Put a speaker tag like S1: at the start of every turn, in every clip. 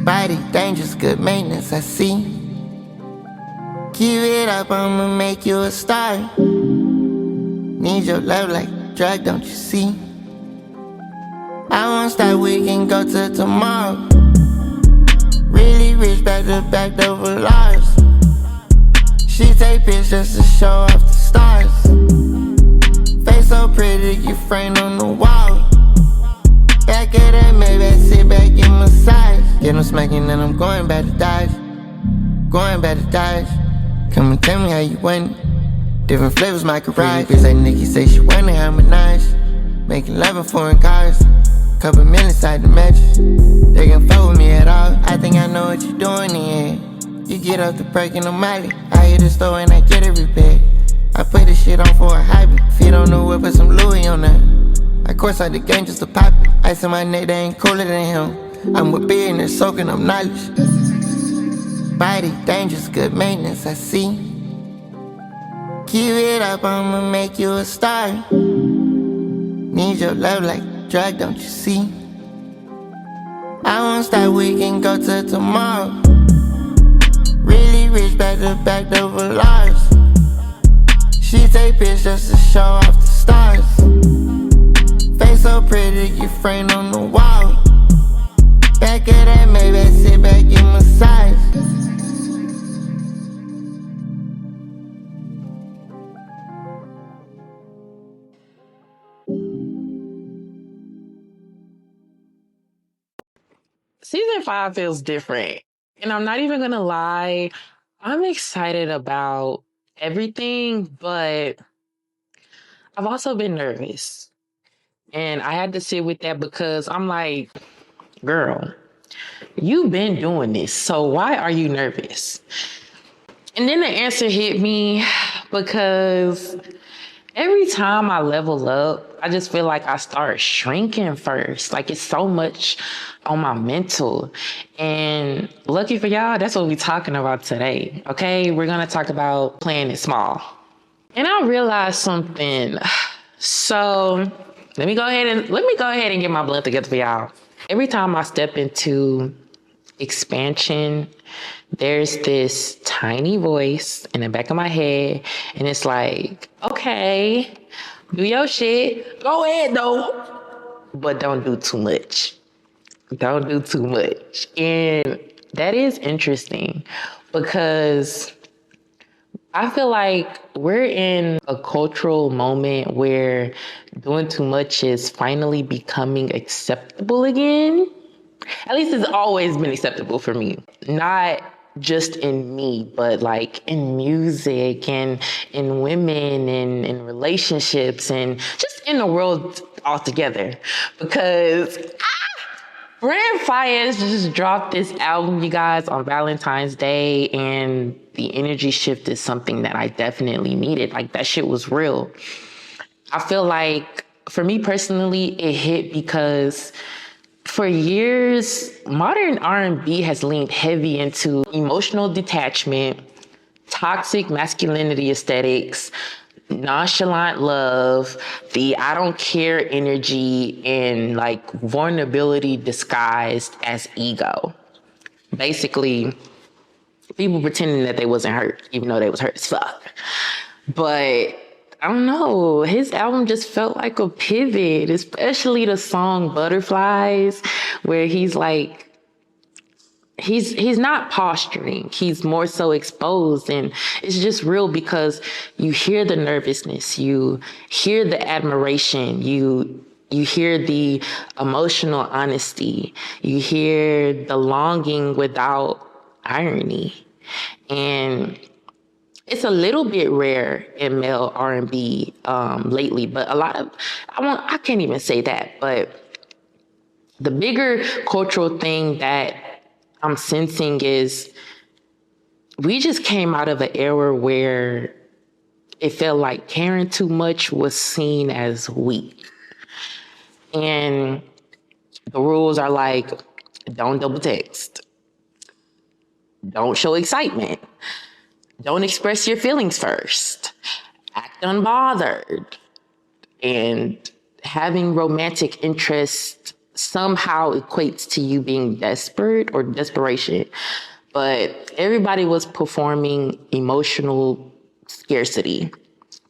S1: Body dangerous, good maintenance, I see. Keep it up, I'ma make you a star. Need your love like drug, don't you see? I won't stop, we can go till tomorrow. Really rich, back to back over Lars. She take pictures to show off the stars. Face so pretty, you framed on the wall. Back of that Maybach, sit back and massage. Get them smacking and I'm going back to Dodge. Going back to Dodge. Come and tell me how you want it. Different flavors, my garage. Bitch like Nicki say she wanna have Minaj. Making love in foreign cars. Couple million inside the mattress. They can fuck with me at all. I think I know what you're doing in here. You get up to breaking a molly. I hit the store and I get it repaired. I put this shit on for a hobby. Feet on the whip, put some Louis on that. I course out the game just to pop it. Ice in my neck, they ain't cooler than him. I'm with beer and they're soaking up knowledge. Body dangerous, good maintenance, I see. Keep it up, I'ma make you a star. Need your love like drug, don't you see? I won't stop, we can go till tomorrow. Really rich, back to back over Lars. She take pictures to show off the stars. Face so pretty, you framed on the wall. Back of that Maybach, sit back and massage.
S2: Season 5 feels different. And I'm not even gonna lie, I'm excited about everything, but I've also been nervous. And I had to sit with that because I'm like, girl, you've been doing this, so why are you nervous? And then the answer hit me because every time I level up, I just feel like I start shrinking first. Like it's so much on my mental. And lucky for y'all, that's what we're talking about today. Okay, we're gonna talk about playing it small. And I realized something. So let me go ahead and get my blunt together for y'all. Every time I step into expansion, there's this tiny voice in the back of my head, and it's like, okay, do your shit. Go ahead though. But don't do too much. Don't do too much. And that is interesting because I feel like we're in a cultural moment where doing too much is finally becoming acceptable again. At least it's always been acceptable for me. Not just in me, but like in music and in women and in relationships and just in the world altogether. Because Brand Fires just dropped this album, you guys, on Valentine's Day, and the energy shift is something that I definitely needed. Like, that shit was real. I feel like, for me personally, it hit because for years, modern R&B has leaned heavy into emotional detachment, toxic masculinity aesthetics, nonchalant love, the I don't care energy, and like vulnerability disguised as ego. Basically, people pretending that they wasn't hurt, even though they was hurt as fuck. But I don't know, his album just felt like a pivot, especially the song Butterflies, where he's like, he's not posturing, he's more so exposed, and it's just real because you hear the nervousness, you hear the admiration, you hear the emotional honesty, you hear the longing without irony. And it's a little bit rare in male R&B lately, but a lot of, I can't even say that, but the bigger cultural thing that I'm sensing is we just came out of an era where it felt like caring too much was seen as weak. And the rules are like, don't double text, don't show excitement, don't express your feelings first, act unbothered, and having romantic interest somehow equates to you being desperate or desperation. But everybody was performing emotional scarcity.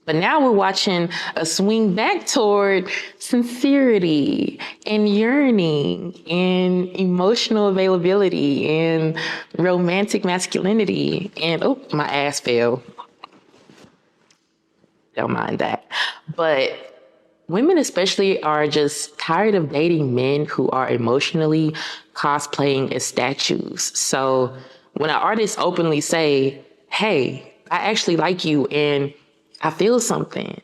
S2: But now we're watching a swing back toward sincerity and yearning and emotional availability and romantic masculinity. And oh, my ass fell. Don't mind that. But women especially are just tired of dating men who are emotionally cosplaying as statues. So when an artist openly say, hey, I actually like you and I feel something,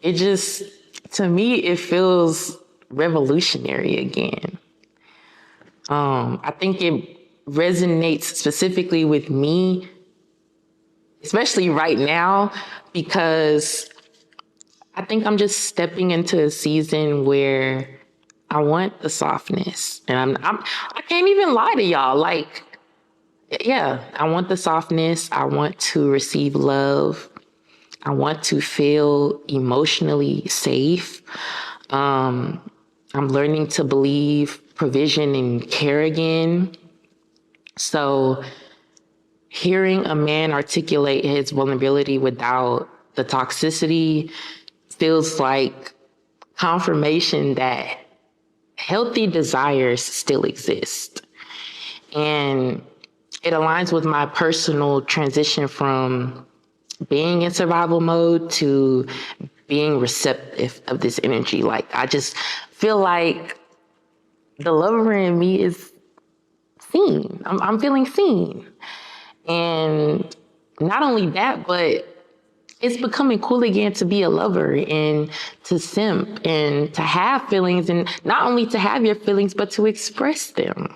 S2: it just, to me, it feels revolutionary again. I think it resonates specifically with me, especially right now, because I think I'm just stepping into a season where I want the softness, and I can't even lie to y'all. Like, yeah, I want the softness. I want to receive love. I want to feel emotionally safe. I'm learning to believe provision and care again. So hearing a man articulate his vulnerability without the toxicity feels like confirmation that healthy desires still exist. And it aligns with my personal transition from being in survival mode to being receptive of this energy. Like, I just feel like the lover in me is seen. I'm feeling seen. And not only that, but it's becoming cool again to be a lover and to simp and to have feelings, and not only to have your feelings, but to express them.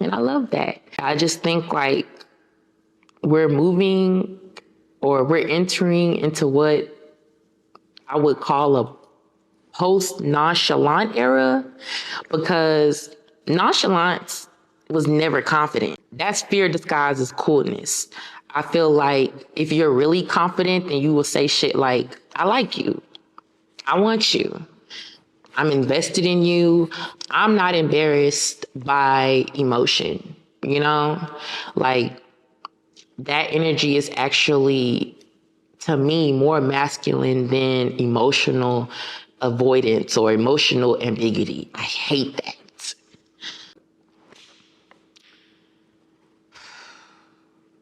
S2: And I love that. I just think like we're moving, or we're entering into what I would call a post-nonchalant era, because nonchalance was never confident. That's fear disguised as coolness. I feel like if you're really confident, then you will say shit like, I like you. I want you. I'm invested in you. I'm not embarrassed by emotion, you know? Like, that energy is actually, to me, more masculine than emotional avoidance or emotional ambiguity. I hate that.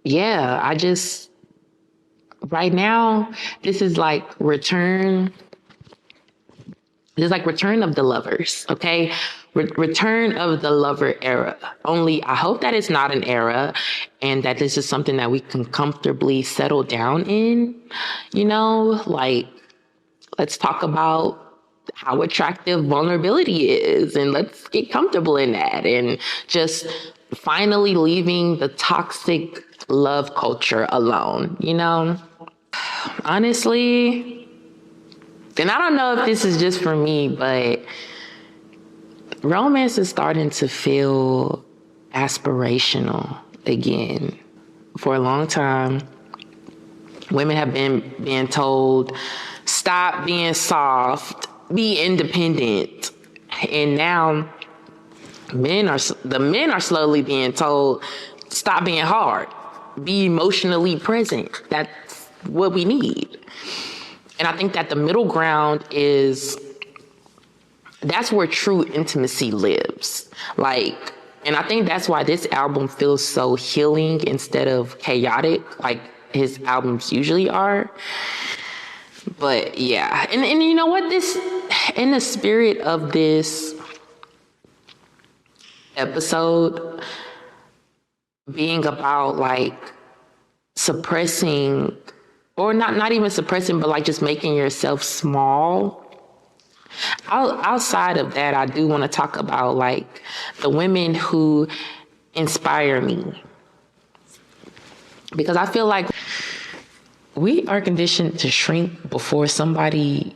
S2: Yeah, right now, this is like return. This is like return of the lovers, okay? Return of the lover era. Only I hope that it's not an era and that this is something that we can comfortably settle down in, you know? Like, let's talk about how attractive vulnerability is, and let's get comfortable in that, and just finally leaving the toxic love culture alone, you know? Honestly, and I don't know if this is just for me, but romance is starting to feel aspirational again. For a long time, women have been being told, stop being soft, be independent. And now the men are slowly being told, stop being hard, be emotionally present. That's what we need. And I think that the middle ground that's where true intimacy lives. Like, and I think that's why this album feels so healing instead of chaotic, like his albums usually are. But yeah, and you know what? This, in the spirit of this episode being about like suppressing, or not even suppressing, but like just making yourself small. Outside of that, I do want to talk about like the women who inspire me, because I feel like we are conditioned to shrink before somebody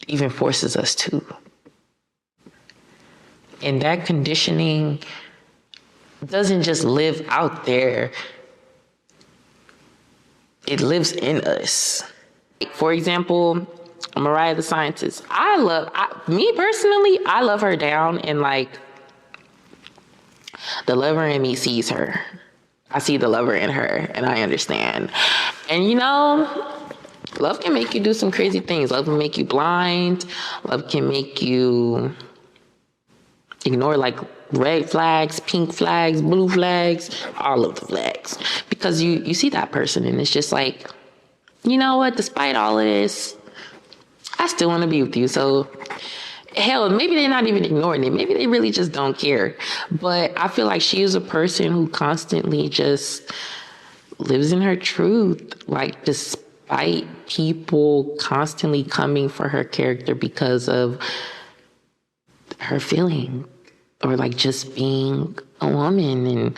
S2: even forces us to. And that conditioning doesn't just live out there, it lives in us. For example, Mariah the Scientist. Me personally, I love her down, and like The lover in me sees her. I see the lover in her, and I understand. And you know, love can make you do some crazy things. Love can make you blind. Love can make you ignore like red flags, pink flags, blue flags, all of the flags. Because you see that person and it's just like, you know what, despite all of this, I still want to be with you. So hell, maybe they're not even ignoring it. Maybe they really just don't care. But I feel like she is a person who constantly just lives in her truth. Like, despite people constantly coming for her character because of her feeling or like just being a woman,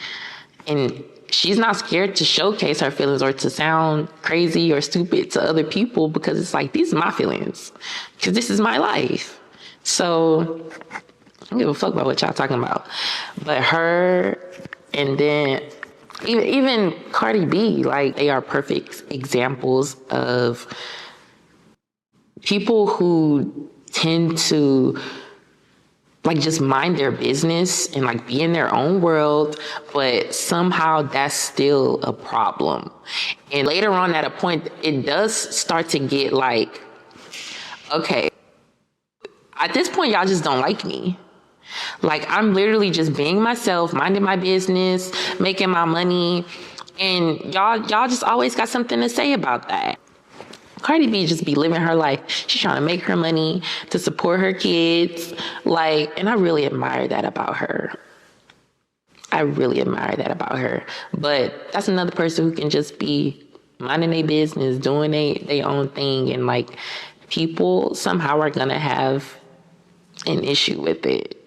S2: and she's not scared to showcase her feelings or to sound crazy or stupid to other people, because it's like, these are my feelings because this is my life. So I don't give a fuck about what y'all talking about. But her, and then even Cardi B, like, they are perfect examples of people who tend to like just mind their business and like be in their own world, but somehow that's still a problem. And later on at a point, it does start to get like, okay, at this point, y'all just don't like me. Like, I'm literally just being myself, minding my business, making my money, and y'all just always got something to say about that. Cardi B just be living her life. She's trying to make her money to support her kids. Like, and I really admire that about her. I really admire that about her. But that's another person who can just be minding their business, doing their own thing. And like, people somehow are going to have an issue with it.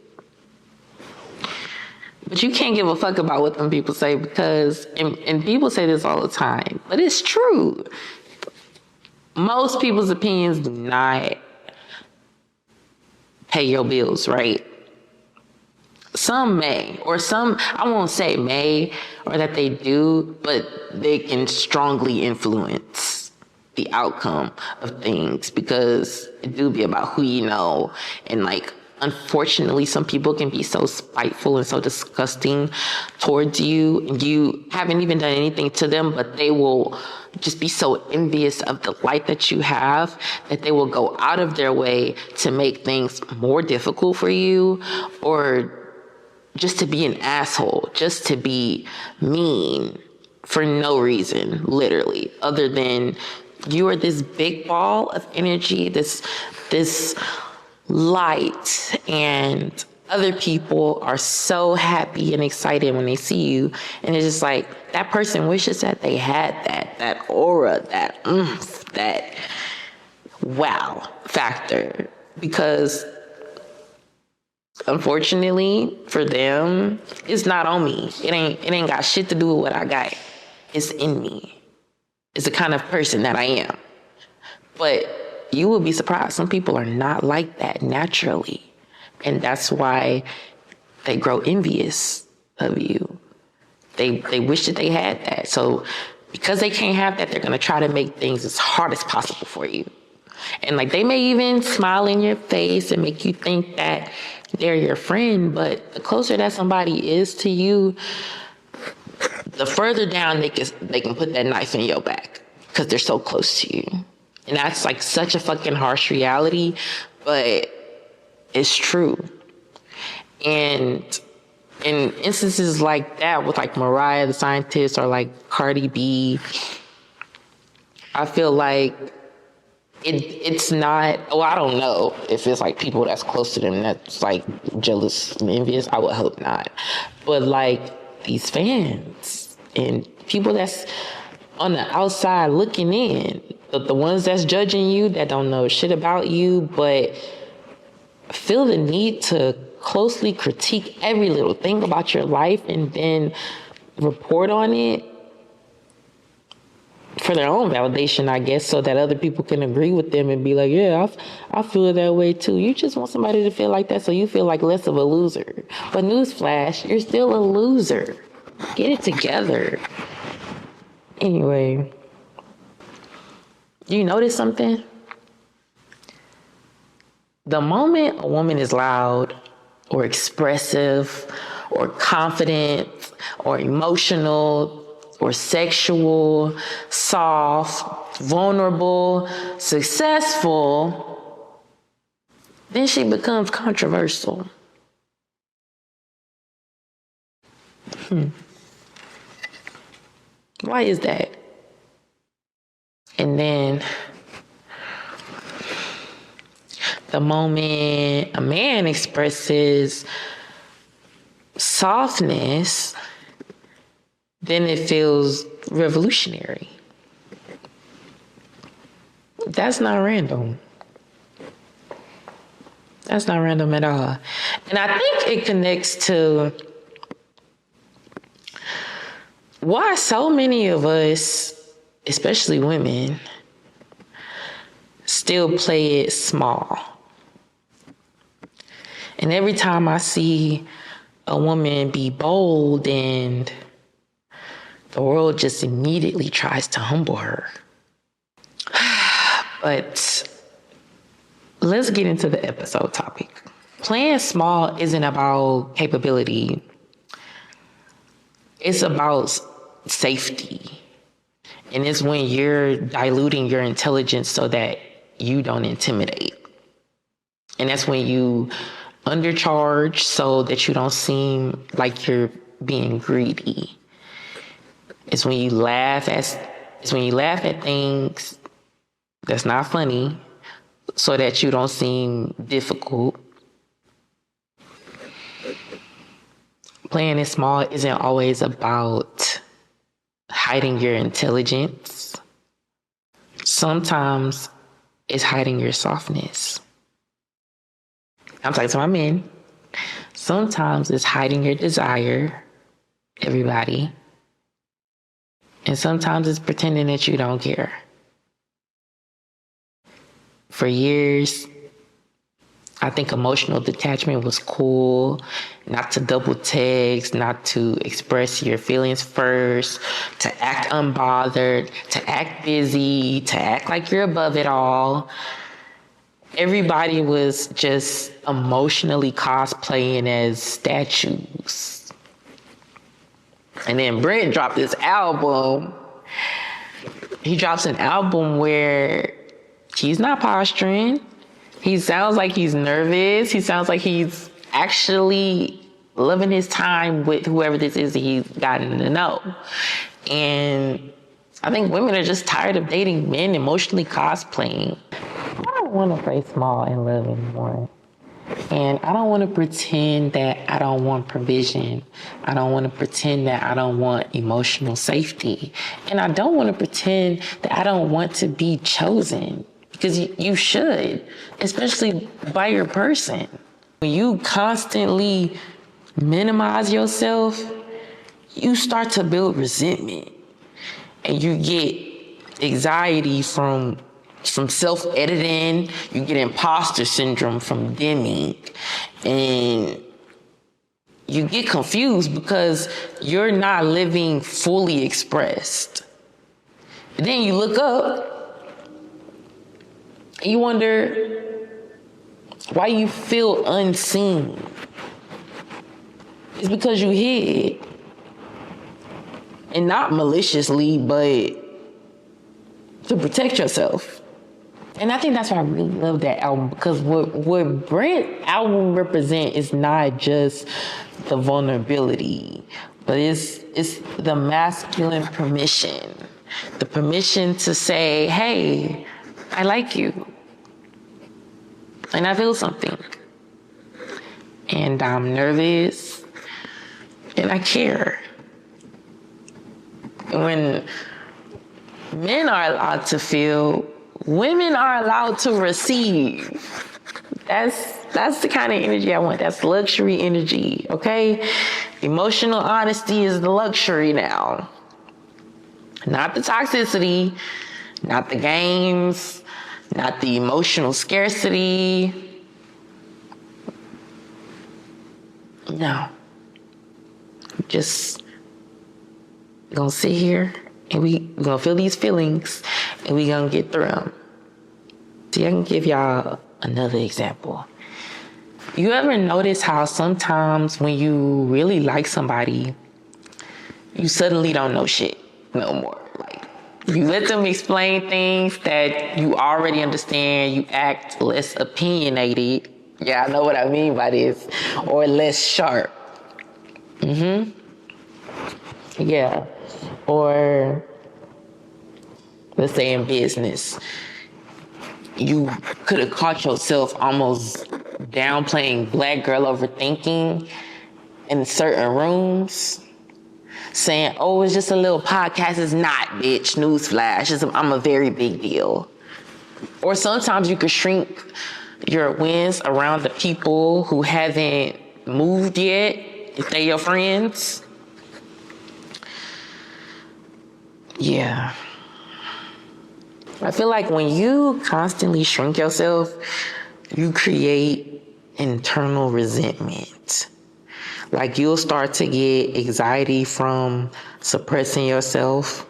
S2: But you can't give a fuck about what them people say, because, and people say this all the time, but it's true. Most people's opinions do not pay your bills, right? Some may, or some, I won't say may, or that they do, but they can strongly influence the outcome of things, because it do be about who you know. And like, unfortunately, some people can be so spiteful and so disgusting towards you, and you haven't even done anything to them, but they will just be so envious of the light that you have that they will go out of their way to make things more difficult for you, or just to be an asshole, just to be mean for no reason, literally, other than you are this big ball of energy, this light, and other people are so happy and excited when they see you. And it's just like, that person wishes that they had that aura, that oomph, that wow factor. Because unfortunately for them, it's not on me. It ain't got shit to do with what I got. It's in me. It's the kind of person that I am. But you will be surprised. Some people are not like that naturally. And that's why they grow envious of you. They wish that they had that. So because they can't have that, they're going to try to make things as hard as possible for you. And like, they may even smile in your face and make you think that they're your friend. But the closer that somebody is to you, the further down they can put that knife in your back, because they're so close to you. And that's like such a fucking harsh reality, but it's true. And in instances like that with like Mariah the Scientist or like Cardi B, I feel like it's not, well, I don't know if it's like people that's close to them that's like jealous and envious. I would hope not. But like, these fans and people that's on the outside looking in, the ones that's judging you, that don't know shit about you, but feel the need to closely critique every little thing about your life and then report on it for their own validation, I guess, so that other people can agree with them and be like, yeah, I feel that way too. You just want somebody to feel like that so you feel like less of a loser. But newsflash, you're still a loser. Get it together. Anyway, you notice something? The moment a woman is loud or expressive or confident or emotional or sexual, soft, vulnerable, successful, then she becomes controversial. Why is that? And then the moment a man expresses softness, then it feels revolutionary. That's not random. That's not random at all. And I think it connects to why so many of us, especially women, still play it small. And every time I see a woman be bold, and the world just immediately tries to humble her. But let's get into the episode topic. Playing small isn't about capability. It's about safety. And it's when you're diluting your intelligence so that you don't intimidate. And that's when you undercharge so that you don't seem like you're being greedy. It's when you laugh at things that's not funny so that you don't seem difficult. Playing it small isn't always about hiding your intelligence. Sometimes it's hiding your softness. I'm talking to my men. Sometimes it's hiding your desire, everybody. And sometimes it's pretending that you don't care. For years, I think emotional detachment was cool. Not to double text, not to express your feelings first, to act unbothered, to act busy, to act like you're above it all. Everybody was just emotionally cosplaying as statues. And then Brent dropped this album. He drops an album where he's not posturing. He sounds like he's nervous. He sounds like he's actually loving his time with whoever this is that he's gotten to know. And I think women are just tired of dating men emotionally cosplaying. I don't want to play small in love anymore. And I don't want to pretend that I don't want provision. I don't want to pretend that I don't want emotional safety. And I don't want to pretend that I don't want to be chosen. Because you should, especially by your person. When you constantly minimize yourself, you start to build resentment. And you get anxiety from self-editing. You get imposter syndrome from dimming. And you get confused because you're not living fully expressed. And then you look up and you wonder why you feel unseen. It's because you hid. And not maliciously, but to protect yourself. And I think that's why I really love that album, because what Brent album represent is not just the vulnerability, but it's the masculine permission. The permission to say, hey, I like you. And I feel something. And I'm nervous. And I care. When men are allowed to feel, women are allowed to receive. That's the kind of energy I want. That's luxury energy, okay? Emotional honesty is the luxury now. Not the toxicity, not the games, not the emotional scarcity. No. Just gonna sit here and we gonna feel these feelings and we gonna get through them. See, I can give y'all another example. You ever notice how sometimes when you really like somebody, you suddenly don't know shit no more? Like, you let them explain things that you already understand, you act less opinionated. Yeah, I know what I mean by this. Or less sharp. Yeah. Or let's say in business, you could have caught yourself almost downplaying black girl overthinking in certain rooms, saying, oh, it's just a little podcast. It's not, bitch. Newsflash. I'm a very big deal. Or sometimes you could shrink your wins around the people who haven't moved yet, if they your friends. Yeah. I feel like when you constantly shrink yourself, you create internal resentment. Like, you'll start to get anxiety from suppressing yourself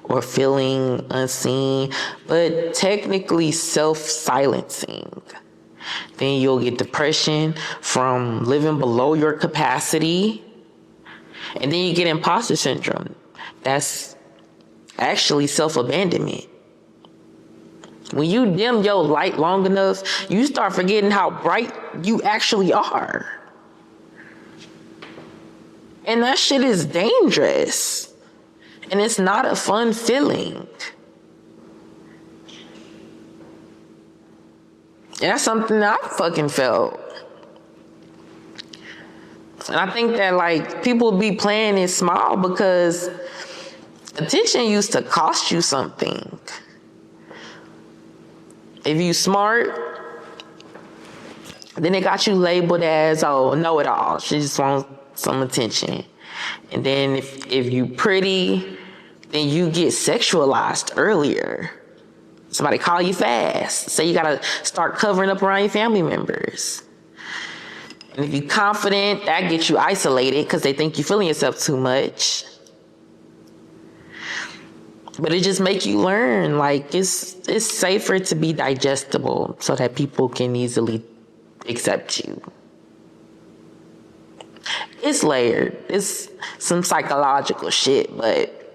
S2: or feeling unseen, but technically self-silencing. Then you'll get depression from living below your capacity. And then you get imposter syndrome. That's actually self-abandonment. When you dim your light long enough, you start forgetting how bright you actually are. And that shit is dangerous. And it's not a fun feeling. And that's something that I fucking felt. And I think that, like, people be playing it small because attention used to cost you something. If you smart, then it got you labeled as, oh, know-it-all. She just wants some attention. And then if you pretty, then you get sexualized earlier. Somebody call you fast. Say you gotta start covering up around your family members. And if you confident, that gets you isolated because they think you're feeling yourself too much. But it just make you learn, like, it's safer to be digestible so that people can easily accept you. It's layered. It's some psychological shit, but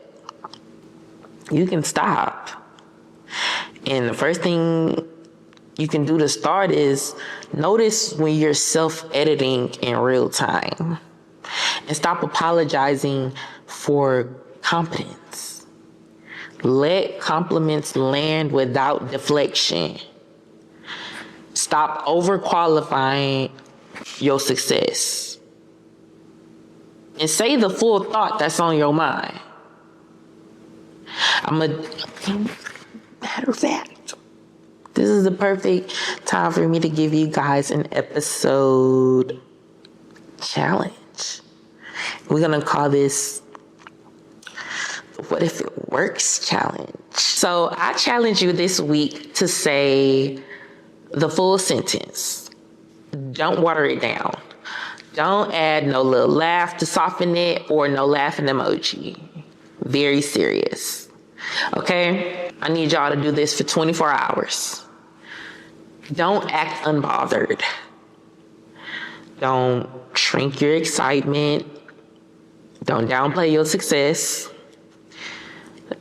S2: you can stop. And the first thing you can do to start is notice when you're self-editing in real time. And stop apologizing for competence. Let compliments land without deflection. Stop overqualifying your success. And say the full thought that's on your mind. Matter of fact, this is the perfect time for me to give you guys an episode challenge. We're going to call this What If It Works Challenge. So I challenge you this week to say the full sentence. Don't water it down. Don't add no little laugh to soften it or no laughing emoji. Very serious. Okay? I need y'all to do this for 24 hours. Don't act unbothered. Don't shrink your excitement. Don't downplay your success.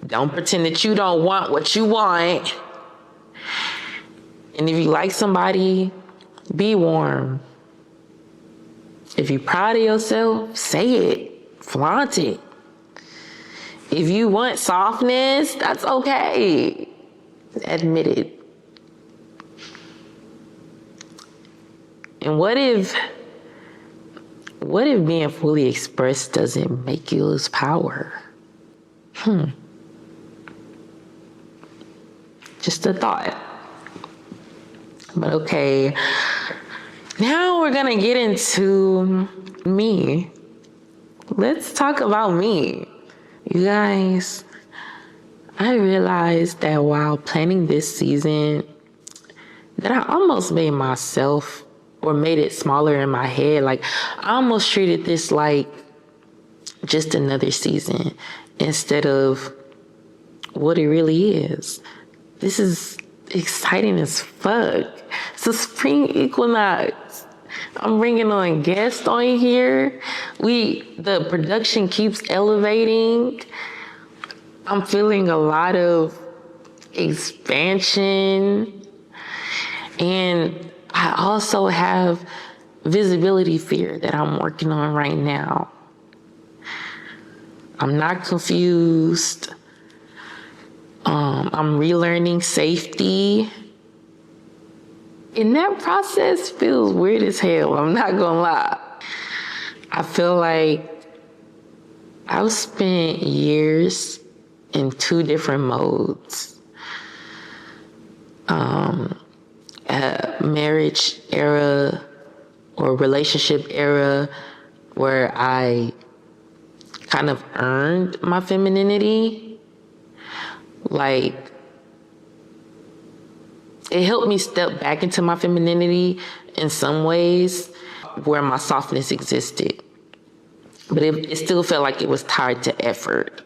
S2: Don't pretend that you don't want what you want. And if you like somebody, be warm. If you're proud of yourself, say it. Flaunt it. If you want softness, that's okay. Admit it. And what if being fully expressed doesn't make you lose power? Just a thought. But okay, now we're gonna get into me. Let's talk about me. You guys, I realized that while planning this season, that I almost made myself or made it smaller in my head. Like, I almost treated this like just another season instead of what it really is. This is exciting as fuck. It's a spring equinox. I'm bringing on guests on here. The production keeps elevating. I'm feeling a lot of expansion. And I also have visibility fear that I'm working on right now. I'm not confused. I'm relearning safety. And that process feels weird as hell, I'm not gonna lie. I feel like I've spent years in two different modes. A marriage era or relationship era where I kind of earned my femininity. Like, it helped me step back into my femininity in some ways where my softness existed. But it still felt like it was tied to effort.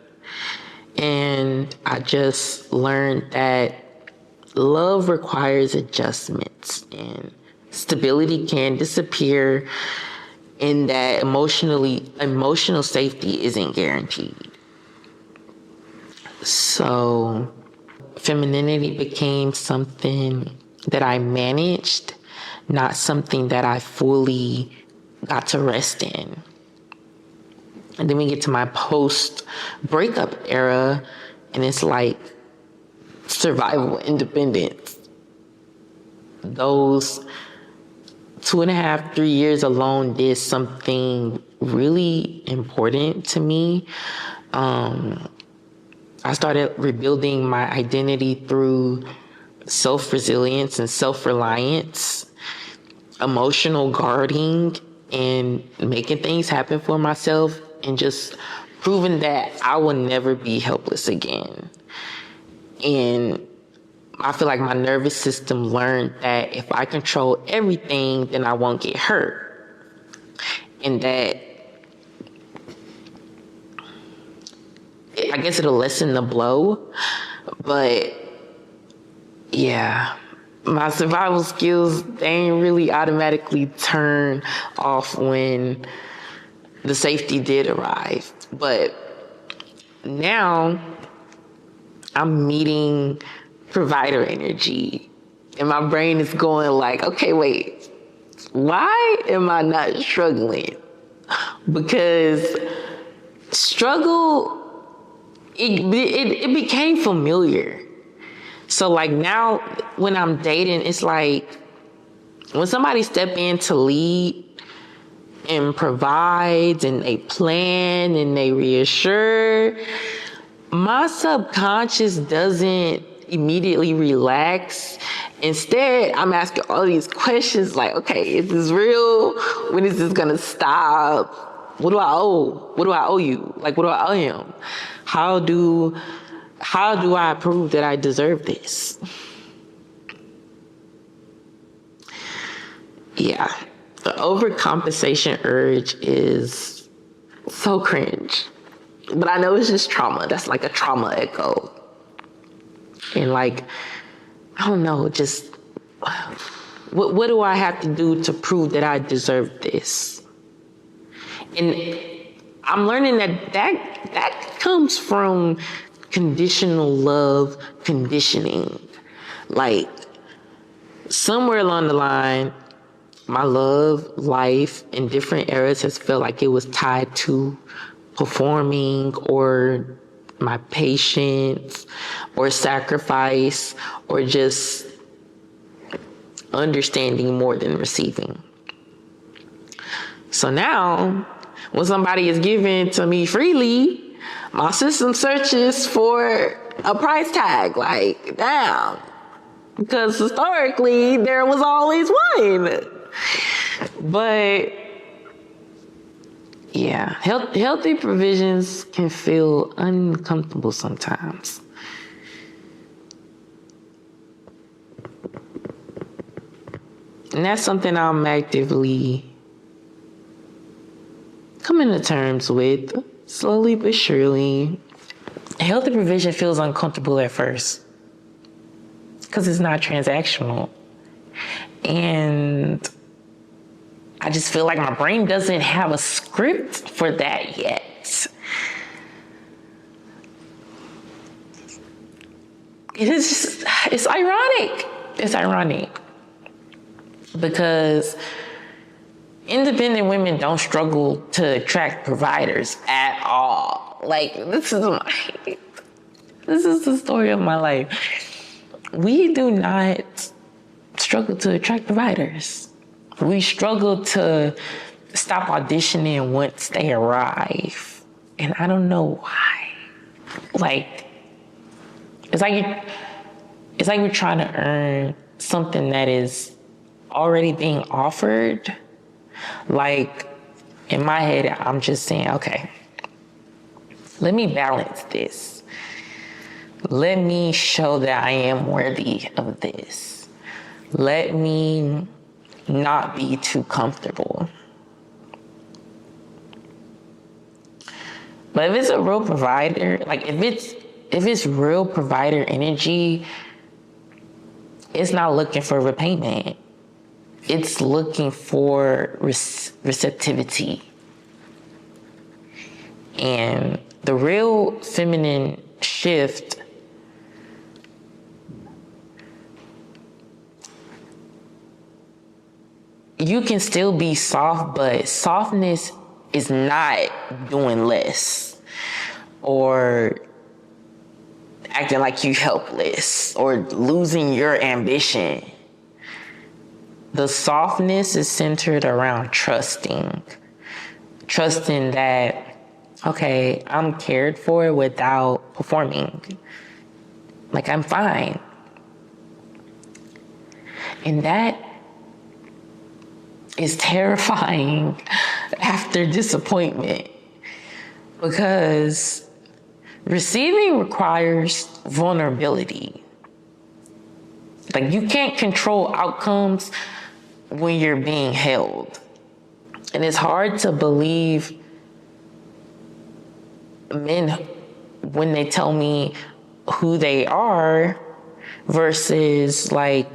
S2: And I just learned that love requires adjustments and stability can disappear, and that emotional safety isn't guaranteed. So femininity became something that I managed, not something that I fully got to rest in. And then we get to my post-breakup era, and it's like survival independence. Those 2.5, 3 years alone did something really important to me. I started rebuilding my identity through self-resilience and self-reliance, emotional guarding, and making things happen for myself, and just proving that I will never be helpless again. And I feel like my nervous system learned that if I control everything, then I won't get hurt. And that, I guess it'll lessen the blow. But yeah, my survival skills, they ain't really automatically turn off when the safety did arrive. But now I'm meeting provider energy, and my brain is going like, okay, wait, why am I not struggling? Because struggle, it became familiar. So like now when I'm dating, it's like when somebody step in to lead and provides and they plan and they reassure, my subconscious doesn't immediately relax. Instead, I'm asking all these questions like, okay, is this real? When is this gonna stop? What do I owe? What do I owe you? Like, what do I owe him? How do I prove that I deserve this? Yeah, the overcompensation urge is so cringe. But I know it's just trauma. That's like a trauma echo. And like, I don't know, just what do I have to do to prove that I deserve this? And I'm learning that comes from conditional love conditioning. Like, somewhere along the line, my love life in different eras has felt like it was tied to performing or my patience or sacrifice or just understanding more than receiving. So now, when somebody is given to me freely, my system searches for a price tag, like, damn. Because historically, there was always one. But yeah, healthy provisions can feel uncomfortable sometimes. And that's something I'm actively coming to terms with, slowly but surely. Healthy provision feels uncomfortable at first because it's not transactional. And I just feel like my brain doesn't have a script for that yet. It's ironic. It's ironic because independent women don't struggle to attract providers at all. Like, this is the story of my life. We do not struggle to attract providers. We struggle to stop auditioning once they arrive. And I don't know why. Like, it's like we're trying to earn something that is already being offered. Like, in my head, I'm just saying, okay, let me balance this. Let me show that I am worthy of this. Let me not be too comfortable. But if it's a real provider, like if it's real provider energy, it's not looking for repayment. It's looking for receptivity. And the real feminine shift you can still be soft, but softness is not doing less or acting like you helpless or losing your ambition. The softness is centered around trusting that, okay, I'm cared for without performing. Like, I'm fine. And that is terrifying after disappointment because receiving requires vulnerability. Like, you can't control outcomes when you're being held. And it's hard to believe men when they tell me who they are versus like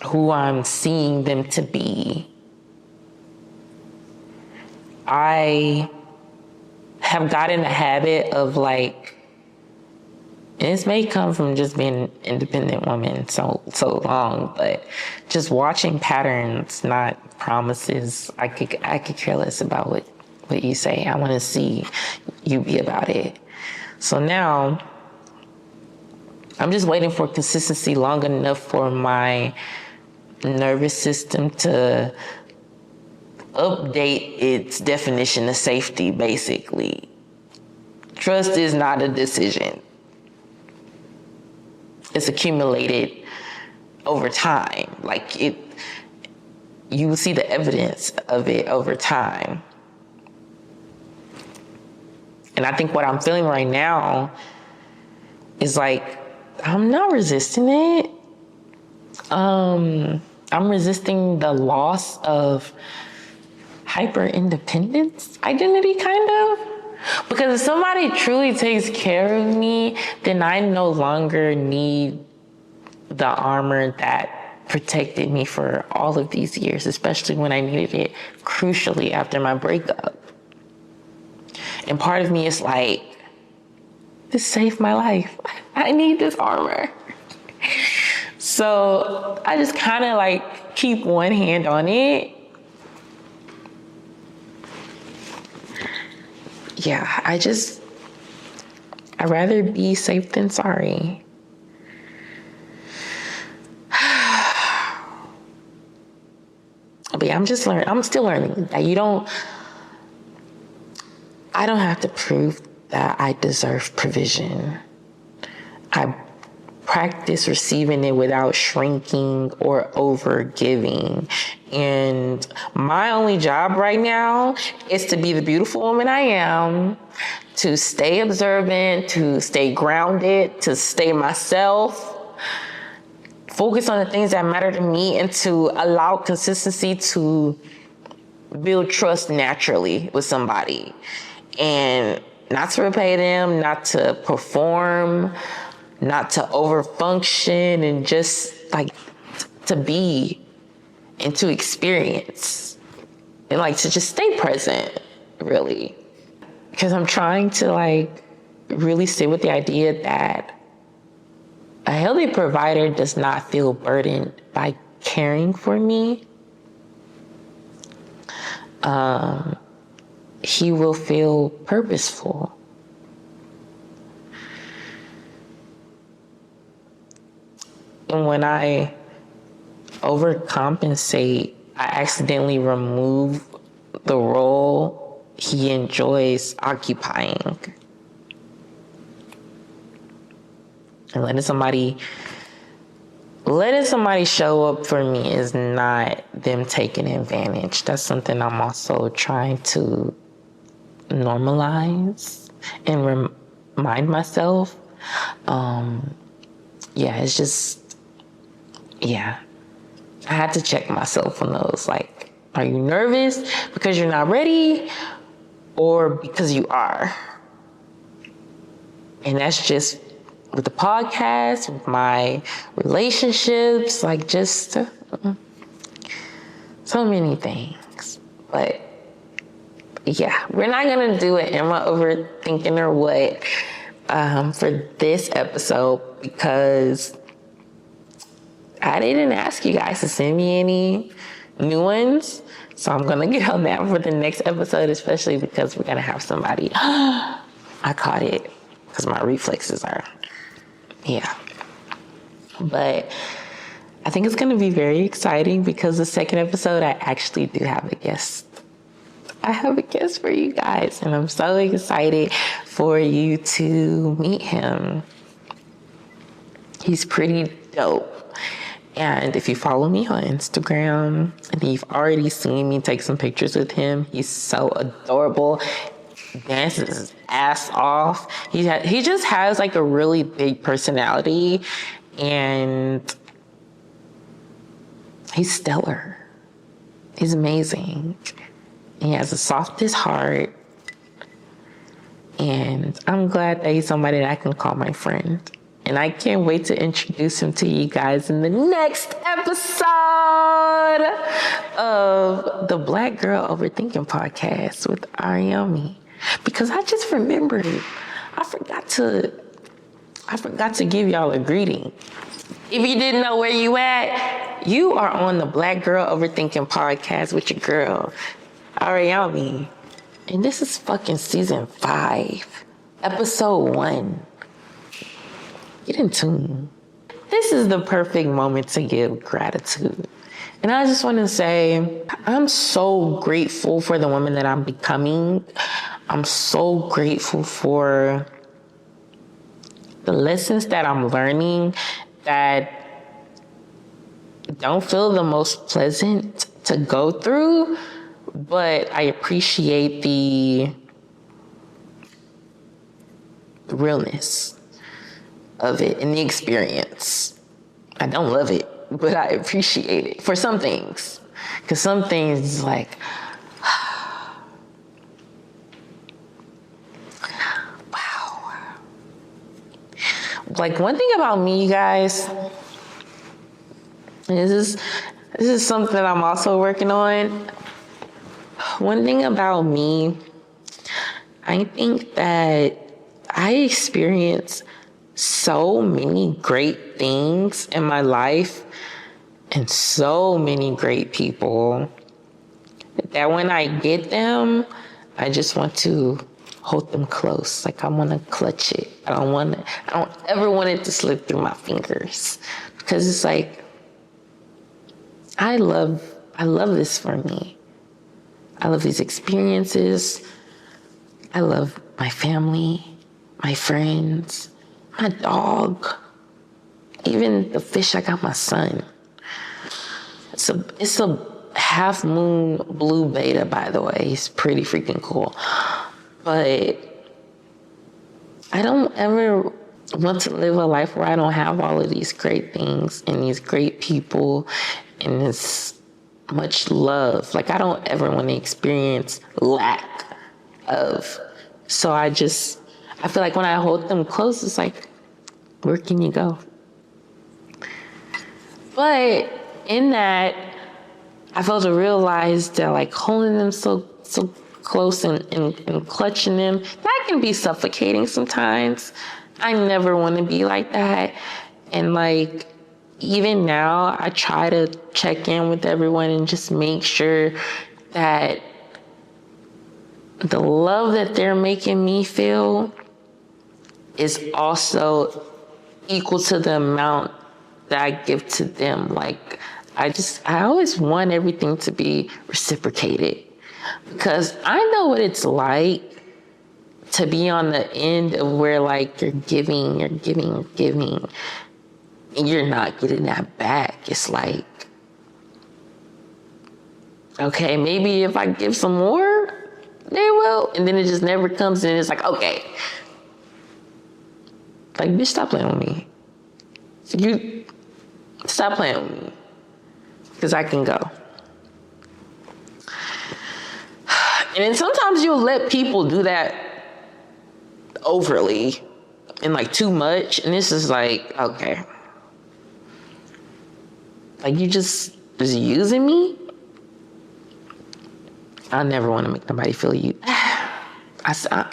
S2: who I'm seeing them to be. I have gotten a habit of like, and this may come from just being an independent woman so long, but just watching patterns, not promises. I could care less about what you say. I want to see you be about it. So now I'm just waiting for consistency long enough for my nervous system to update its definition of safety, basically. Trust is not a decision. It's accumulated over time. Like, you will see the evidence of it over time. And I think what I'm feeling right now is like, I'm not resisting it. I'm resisting the loss of hyper-independence identity, kind of. Because if somebody truly takes care of me, then I no longer need the armor that protected me for all of these years, especially when I needed it crucially after my breakup. And part of me is like, this saved my life. I need this armor. So I just kind of like keep one hand on it. Yeah, I'd rather be safe than sorry. But yeah, I'm still learning that I don't have to prove that I deserve provision. I practice receiving it without shrinking or over giving. And my only job right now is to be the beautiful woman I am, to stay observant, to stay grounded, to stay myself, focus on the things that matter to me, and to allow consistency to build trust naturally with somebody. And not to repay them, not to perform, not to overfunction, and just like to be and to experience and like to just stay present, really. Because I'm trying to like really sit with the idea that a healthy provider does not feel burdened by caring for me. He will feel purposeful. And when I overcompensate, I accidentally remove the role he enjoys occupying. And letting somebody show up for me is not them taking advantage. That's something I'm also trying to normalize and remind myself. It's just, I had to check myself on those. Like, are you nervous because you're not ready or because you are? And that's just with the podcast, with my relationships, like just so many things. But yeah, we're not going to do it. Am I overthinking or what for this episode? Because I didn't ask you guys to send me any new ones. So I'm going to get on that for the next episode, especially because we're going to have somebody. I caught it because my reflexes are, But I think it's going to be very exciting because the second episode, I actually do have a guest. I have a guest for you guys, and I'm so excited for you to meet him. He's pretty dope. And if you follow me on Instagram, and you've already seen me take some pictures with him, he's so adorable. Dances his ass off. He just has like a really big personality, and he's stellar. He's amazing. He has the softest heart, and I'm glad that he's somebody that I can call my friend. And I can't wait to introduce him to you guys in the next episode of the Black Girl Overthinking podcast with Ariami. Because I just remembered, I forgot to give y'all a greeting. If you didn't know where you at, you are on the Black Girl Overthinking podcast with your girl, Ariami. And this is fucking season 5, episode 1. Get in tune. This is the perfect moment to give gratitude. And I just want to say, I'm so grateful for the woman that I'm becoming. I'm so grateful for the lessons that I'm learning that don't feel the most pleasant to go through, but I appreciate the realness of it and the experience. I don't love it, but I appreciate it for some things. Because some things like, wow. Like one thing about me, you guys, this is something that I'm also working on. One thing about me, I think that I experience so many great things in my life and so many great people that when I get them, I just want to hold them close. Like I want to clutch it. I don't ever want it to slip through my fingers, because it's like, I love this for me. I love these experiences. I love my family, my friends, my dog, even the fish I got my son. It's a half moon blue beta, by the way. He's pretty freaking cool. But I don't ever want to live a life where I don't have all of these great things and these great people and this much love. Like I don't ever want to experience lack of. So I feel like when I hold them close, it's like, where can you go? But in that, I failed to realize that like holding them so close and clutching them, that can be suffocating sometimes. I never want to be like that. And like, even now, I try to check in with everyone and just make sure that the love that they're making me feel is also equal to the amount that I give to them. Like, I always want everything to be reciprocated, because I know what it's like to be on the end of where like you're giving, and you're not getting that back. It's like, okay, maybe if I give some more, they will. And then it just never comes in. It's like, okay. Like, bitch, stop playing with me. You stop playing with me. Because I can go. And then sometimes you'll let people do that overly and like too much. And it's just like, okay. Like, you just using me? I never want to make nobody feel you. Let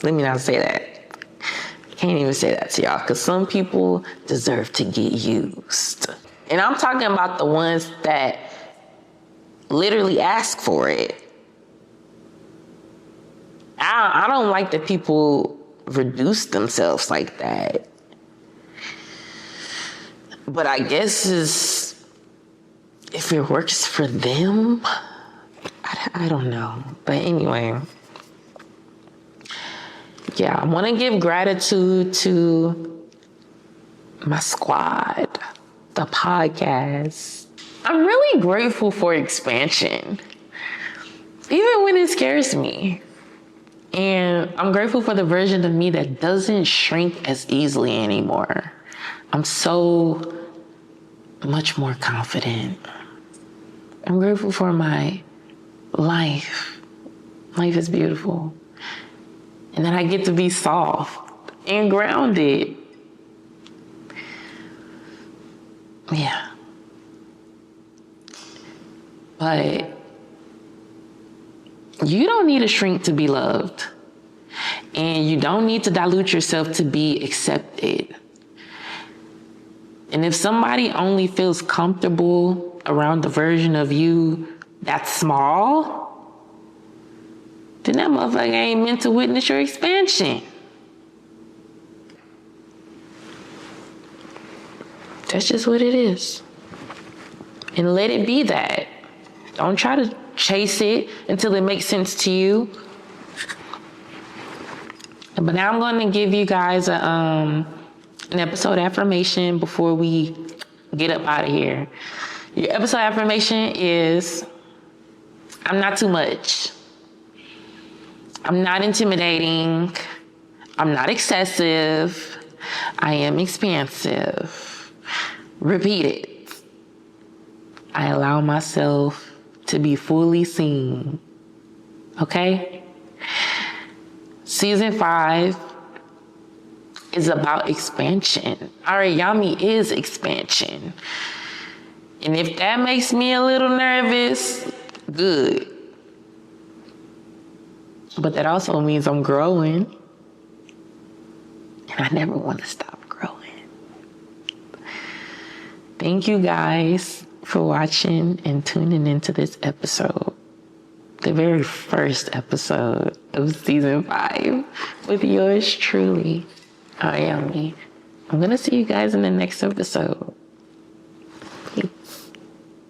S2: me not say that. I can't even say that to y'all, because some people deserve to get used. And I'm talking about the ones that literally ask for it. I don't like that people reduce themselves like that. But I guess if it works for them, I don't know. But anyway, yeah, I want to give gratitude to my squad, the podcast. I'm really grateful for expansion, even when it scares me. And I'm grateful for the version of me that doesn't shrink as easily anymore. I'm so much more confident. I'm grateful for my life. Life is beautiful. And then I get to be soft and grounded. Yeah. But you don't need to shrink to be loved. And you don't need to dilute yourself to be accepted. And if somebody only feels comfortable around the version of you that's small, then that motherfucker ain't meant to witness your expansion. That's just what it is. And let it be that. Don't try to chase it until it makes sense to you. But now I'm going to give you guys an episode affirmation before we get up out of here. Your episode affirmation is, I'm not too much. I'm not intimidating. I'm not excessive. I am expansive. Repeat it. I allow myself to be fully seen. Okay? Season 5 is about expansion. Arayami is expansion. And if that makes me a little nervous, good. But that also means I'm growing. And I never want to stop growing. Thank you guys for watching and tuning into this episode. The very first episode of season 5 with yours truly, Ariami. I'm going to see you guys in the next episode. Peace.